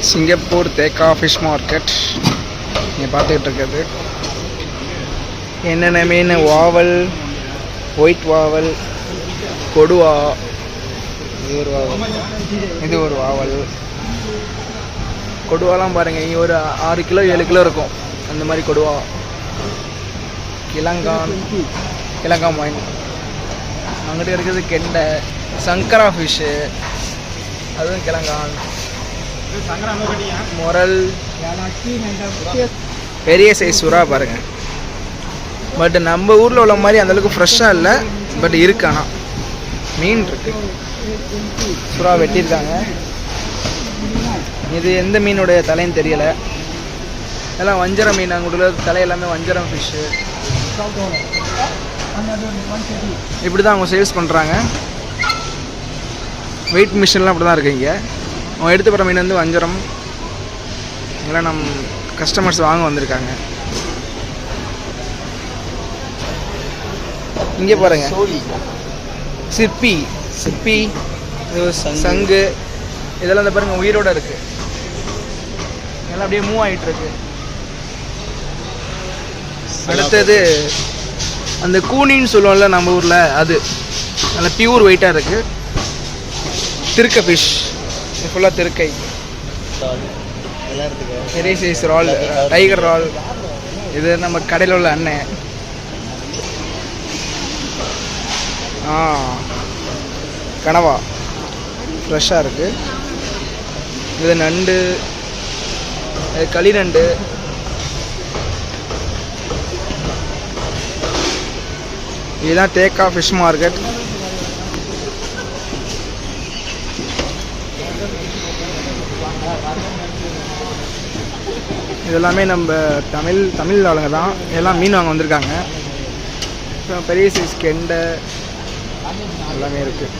Singapore தேக்கா fish market நீங்கள் பார்த்துக்கிட்டு இருக்கிறது. என்னென்ன மீன்? வாவல், ஒயிட் வாவல், கொடுவா, இது ஒரு வாவல். கொடுவாலாம் பாருங்கள், இங்கே ஒரு 6 கிலோ 7 கிலோ இருக்கும் அந்த மாதிரி கொடுவா. கிழங்கான் மீன். அங்கிட்ட இருக்கிறது கெண்டை, சங்கரா ஃபிஷ்ஷு, அதுவும் கிழங்கான், முரல், பெரிய சைஸ் சுறா பாருங்கள். பட் நம்ம ஊரில் உள்ள மாதிரி அந்தளவுக்கு ஃப்ரெஷ்ஷாக இல்லை, பட் இருக்கு. ஆனால் மீன் இருக்கு. சுறா வெட்டியிருக்காங்க. இது எந்த மீனுடைய தலைன்னு தெரியலை. எல்லாம் வஞ்சர மீன். அங்குள்ள தலை எல்லாமே வஞ்சரம் ஃபிஷ்ஷு. இப்படி தான் அவங்க சேல்ஸ் பண்ணுறாங்க. வெயிட் மிஷின்லாம் அப்படி தான் இருக்குது இங்கே. அவங்க எடுத்து போகிற மீன் வந்து வஞ்சரம். இதெல்லாம் நம்ம கஸ்டமர்ஸ் வாங்க வந்திருக்காங்க. இங்கே பாருங்க, சிப்பி, சங்கு, இதெல்லாம் இந்த பாருங்க உயிரோட இருக்குது. இதெல்லாம் அப்படியே மூவ் ஆகிட்டு இருக்கு. அடுத்தது அந்த கூனின்னு சொல்லுவோம்ல நம்ம ஊரில், அது நல்ல பியூர் வெயிட்டாக இருக்குது. திருக்கை ஃபிஷ், இது ஃபுல்லாக திருக்கை. பெரிய சைஸ் ரால், டைகர் ரால். இது நம்ம கடையில் உள்ள அண்ணன். கனவா ஃப்ரெஷ்ஷாக இருக்குது. இது நண்டு, இது களி நண்டு. இதுதான் தேக்கா ஃபிஷ் மார்க்கெட். இதெல்லாமே நம்ம தமிழ் ஆளுங்க தான். எல்லாம் மீன் வாங்க வந்திருக்காங்க. பெரிய சைஸ் கெண்டை எல்லாமே இருக்குது.